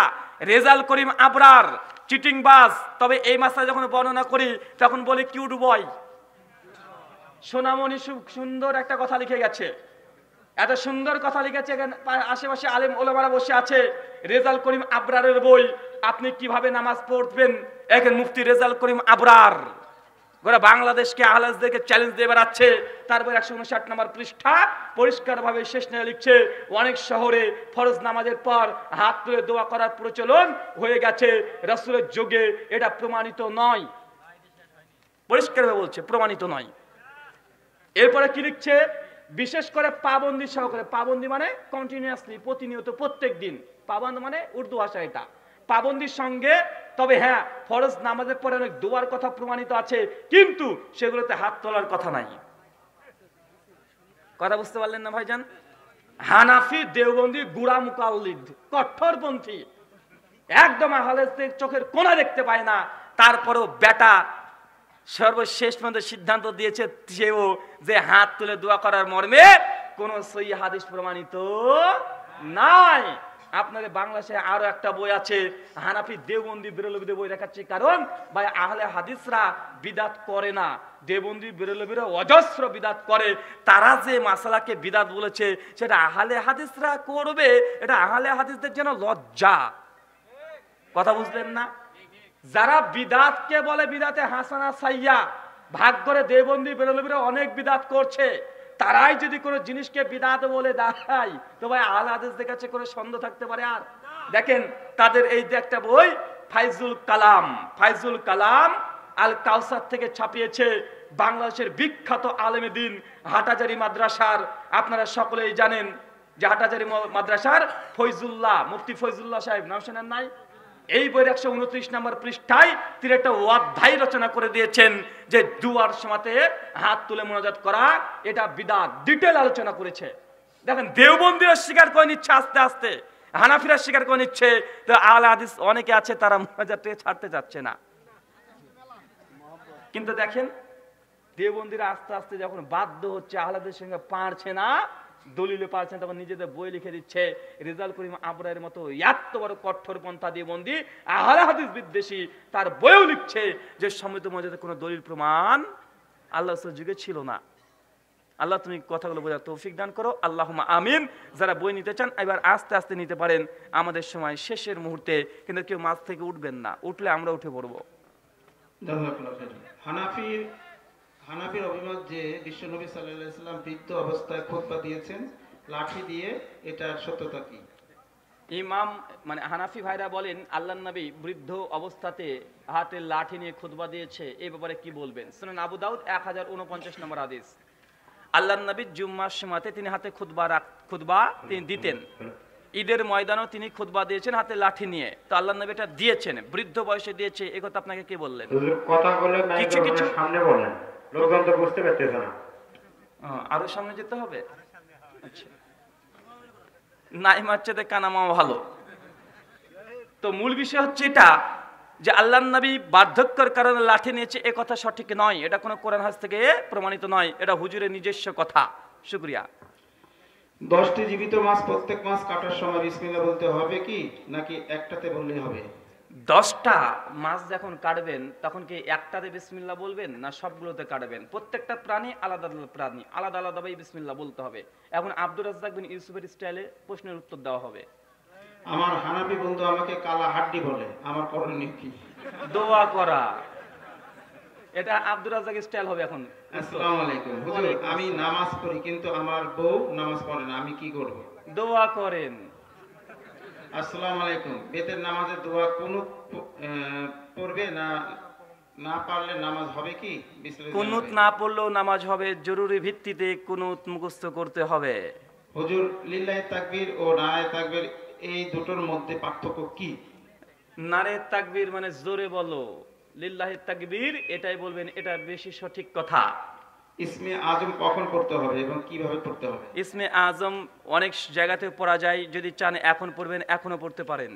রেজাল করিম আবরার চিটিংবাজ। তবে এই মাসলা যখন বর্ণনা করি তখন বলি কিউট বয়। সোনামণি সুন্দর একটা কথা লিখে গেছে, এত সুন্দর কথা লিখেছে, আশেপাশে আলেম ওলামারা বসে আছে। রেজাল করিম আবরারের বই, আপনি কিভাবে নামাজ পড়বেন। এখন মুফতি রেজাল করিম আবরার গোটা বাংলাদেশকে আহলাদিসদেরকে চ্যালেঞ্জ দিয়ে বেড়াচ্ছে। তারপর 159 নম্বর পৃষ্ঠা পরিষ্কারভাবে শেষ নিয়ে লিখছে, অনেক শহরে ফরজ নামাজের পর হাত তুলে দোয়া করার প্রচলন হয়ে গেছে, রাসূলের যুগে এটা প্রমাণিত নয়। পরিষ্কারভাবে বলছে প্রমাণিত নয়। এরপরে কি লিখছে, বিশেষ করে পাবন্দি সহকারে। পাবন্দি মানে কন্টিনিউয়াসলি, প্রতিনিয়ত, প্রত্যেক দিন। পাবন্দ মানে উর্দু ভাষা এটা, পাবন্দির সঙ্গে। তবে হ্যাঁ, ফরজ নামাজের পরে অনেক দোয়ার কথা প্রমাণিত আছে, কিন্তু সেগুলোতে হাত তোলার কথা নাই। কথা বুঝতে পারলেন না ভাইজান? হানাফি দেওবন্দি গুড়া মুকাল্লিদ, কঠোরপন্থী, একদম আহলেদের চোখের কোনা দেখতে পায় না। তারপরেও বেটা সর্বশেষ পর্যন্ত সিদ্ধান্ত দিয়েছে সেও যে হাত তুলে দোয়া করার মর্মে কোন সহিহ হাদিস প্রমাণিত নাই। আপনাদের বাংলাদেশে আরো একটা বই আছে হানাফি দেওবন্দি বেরলভীদের বই দেখাচ্ছি, কারণ ভাই আহলে হাদিসরা বিদাত করে না, দেওবন্দি বেরলভীরা অজস্র বিদাত করে। তারা যে মাসালাকে বিদাত বলেছে সেটা আহলে হাদিসরা করবে, এটা আহলে হাদিসদের যেন লজ্জা। কথা বুঝলেন না? যারা বিদাতকে বলে বিদাতে হাসানা সাইয়া, ভাগ করে দেওবন্দি বেরলবিরা অনেক বিদাত করছে, তারাই যদি কোনো জিনিসকে বিদাত বলে দেখায় তো ভাই আহলে হাদিসদের কাছে কোনো সন্দেহ থাকতে পারে? আর দেখেন তাদের এই যে একটা বই ফাইজুল কালাম আল কাউসার থেকে ছাপিয়েছে বাংলাদেশের বিখ্যাত আলেমে দিন হাটাজারি মাদ্রাসার, আপনারা সকলেই জানেন যে হাটাজারি মাদ্রাসার ফয়জুল্লাহ, মুফতি ফয়জুল্লাহ সাহেব, নাম শোনেন নাই? এই বইয়ের 129 নম্বর পৃষ্ঠায় তিনি একটা অধ্যায় রচনা করে দিয়েছেন যে দুয়ার সময়তে হাত তুলে মোনাজাত করা এটা বিদআত, ডিটেল আলোচনা করেছে। দেখেন দেওবন্দিরা স্বীকার করে নিচ্ছে আস্তে আস্তে, হানাফিরা স্বীকার করে নিচ্ছে, তো আহলে হাদিস অনেকে আছে তারা মোনাজাতকে ছাড়তে যাচ্ছে না। কিন্তু দেখেন দেওবন্দিরা আস্তে আস্তে যখন বাধ্য হচ্ছে, আহলে হাদিসের সঙ্গে পারছে না, দলিলে পারছেন, তখন নিজেদের বই লিখে দিচ্ছে। রেজাল করিম আবরারের মতো এত বড় কঠোরপন্থা দেওবন্দি আহলে হাদিস বিদ্বেষী, তার বইও লিখছে যে সমৃদ্ধ মর্যাদার কোনো দলিল প্রমাণ আল্লাহ রাসূলের যুগে ছিল না। আল্লাহ তুমি কথাগুলো বোঝার তৌফিক দান করো, আল্লাহুম্মা আমিন। যারা বই নিতে চান এবার আস্তে আস্তে নিতে পারেন, আমাদের সময় শেষের মুহূর্তে, কিন্তু কেউ মাছ থেকে উঠবেন না, উঠলে আমরা উঠে পড়বো। হানাফির অভিমত যে বিশ্বনবী সাল্লাল্লাহু আলাইহি ওয়াসাল্লাম বৃদ্ধ অবস্থায় খুতবা দিয়েছেন লাঠি দিয়ে, এটার সত্যতা কি? ইমাম মানে হানাফি ভাইরা বলেন আল্লাহর নবী বৃদ্ধ অবস্থাতে হাতে লাঠি নিয়ে খুতবা দিয়েছে, এই ব্যাপারে কি বলবেন? সুনান আবু দাউদ 1049 নম্বর হাদিস। আল্লাহর নবী জুম্মার সময়তে তিনি হাতে খুতবা তিনি দিতেন, ঈদের ময়দানেও তিনি খুতবা দিয়েছেন হাতে লাঠি নিয়ে। তো আল্লাহর নবী এটা দিয়েছেন, বৃদ্ধ বয়সে দিয়েছে, এই কথা আপনাকে কে বললেন? কথা বলে কিছু কিছু সামনে বলেন, লোকজন তো বুঝতে পারতেছে না। আরো সামনে যেতে হবে। আচ্ছা, নাইমার চেয়ে কানামা ভালো। তো মূল বিষয় হচ্ছে এটা যে আল্লাহর নবী বার্ধক্যের কারণে লাঠি নিয়েছে, এ কথা সঠিক নয়, এটা কোনো কোরআন হাদিস থেকে প্রমাণিত নয়, এটা হুজুরের নিজস্ব কথা। শুকরিয়া। 10টি জীবিত মাছ প্রত্যেক মাছ কাটার সময় বিসমিল্লাহ বলতে হবে কি, নাকি একটাতে বললেই হবে? 10টা মাছ যখন কাটবেন তখন কি একটাতে বিসমিল্লাহ বলবেন না সবগুলোতে কাটবেন? প্রত্যেকটা প্রাণী আলাদা আলাদা প্রাণী, আলাদা আলাদাভাবে বিসমিল্লাহ বলতে হবে। এখন আব্দুর রাজ্জাক বিন ইউসুফের স্টাইলে প্রশ্নের উত্তর দেওয়া হবে। আমার হানাফি বন্ধু আমাকে কালা হাড্ডি বলে, আমার করণীয় কি? দোয়া করা, এটা আব্দুর রাজ্জাক স্টাইল হবে এখন। আসসালামু আলাইকুম হুজুর, আমি নামাজ পড়ি কিন্তু আমার বউ নামাজ পড়ে না, আমি কি করব? দোয়া করেন। আসসালামু আলাইকুম, বেতের নামাজের দোয়া কুনুত পড়বে না, না পারলে নামাজ হবে কি? কুনুত না পড়লেও নামাজ হবে, জরুরি ভিত্তিতে কুনুত মুখস্থ করতে হবে। হুজুর লিল্লাহি তাকবীর ও নারায়ে তাকবীর এই দুটোর মধ্যে পার্থক্য কি? নারে তাকবীর মানে জোরে বলো, লিল্লাহি তাকবীর এটাই বলবেন, এটা বেশি সঠিক কথা। ইসমে আজম কখন পড়তে হবে এবং কিভাবে পড়তে হবে? ইসমে আজম অনেক জায়গাতে পড়া যায়, যদি চান এখন পড়বেন এখনো পড়তে পারেন।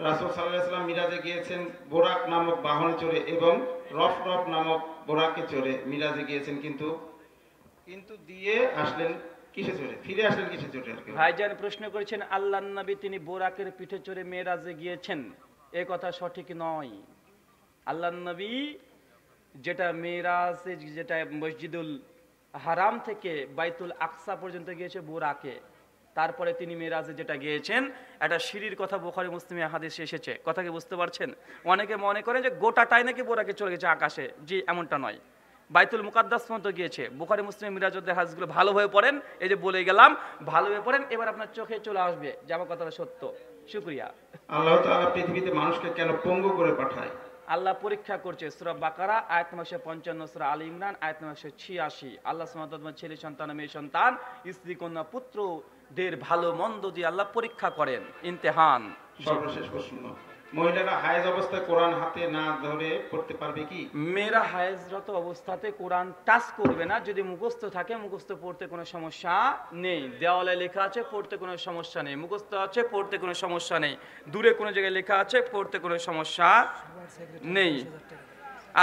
রাসূল সাল্লাল্লাহু আলাইহি ওয়াসাল্লাম মিরাজে গিয়েছেন বোরাক নামক বাহনে চড়ে এবং রফ নামক বোরাকে চড়ে মিরাজে গিয়েছেন, কিন্তু দিয়ে আসলেন কিসে চড়ে, ফিরে আসলেন কিসে চড়ে? ভাইজান প্রশ্ন করেছেন আল্লাহর নবী তিনি বোরাকের পিঠে চড়ে মেরাজে গিয়েছেন, এ কথা সঠিক নয়। আল্লাহর নবী যেটা মেরাজে, যেটা মসজিদুল হারাম থেকে বাইতুল আকসা পর্যন্ত গিয়েছে বোরাকে, তারপরে তিনি মেরাজে যেটা গিয়েছেন এটা সিঁড়ির কথা বুখারী মুসলিমে হাদিসে এসেছে। কথা কি বুঝতে পারছেন? অনেকে মনে করে যে গোটাটাই নাকি বোরাকে চলে গেছে আকাশে, জি এমনটা নয়। বাইতুল মুকাদ্দাস পর্যন্ত গিয়েছে। বুখারী মুসলিম মিরাজুদ্দের হাদিসগুলো ভালোভাবে পড়েন, এই যে বলে গেলাম ভালোভাবে পড়েন, এবার আপনার চোখে চলে আসবে যে আমার কথাটা সত্য। শুকরিয়া। আল্লাহ তাআলা পৃথিবীতে মানুষকে কেন পঙ্গু করে পাঠায়? আল্লাহ পরীক্ষা করছে। সূরা বাকারা আয়াত নম্বর 155, সূরা আলী ইমরান আয়াত নম্বর 186। আল্লাহ সুবহানাহু ওয়া তাআলা ছেলে সন্তান মেয়ে সন্তান স্ত্রী কন্যা পুত্রদের ভালো মন্দ দিয়ে আল্লাহ পরীক্ষা করেন, ইমতিহান। সর্বশেষ প্রশ্ন, মহিলারা হায়েজ অবস্থায় কোরআন হাতে না ধরে পড়তে পারবে কি? মেয়েরা হায়েজরত অবস্থাতে কোরআন টাচ করবে না, যদি মুখস্থ থাকে মুখস্থ পড়তে কোনো সমস্যা নেই। দেওয়ালে লেখা আছে পড়তে কোনো সমস্যা নেই, মুখস্থ আছে পড়তে কোনো সমস্যা নেই, দূরে কোনো জায়গায় লেখা আছে পড়তে কোনো সমস্যা নেই।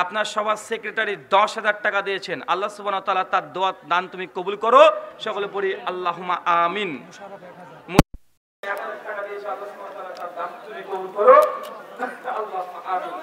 আপনার সবার সেক্রেটারি 10,000 টাকা দিয়েছেন, আল্লাহ সুবহানাহু ওয়া তাআলা তার দোয়া দান তুমি কবুল করো, সকলে পড়ি আল্লাহুম্মা আমিন। 1000 টাকা দিয়েছে, আল্লাহ সুবহানাহু ওয়া তাআলা তার দান তুমি কবুল করো, আল্লাহুম্মা আমিন।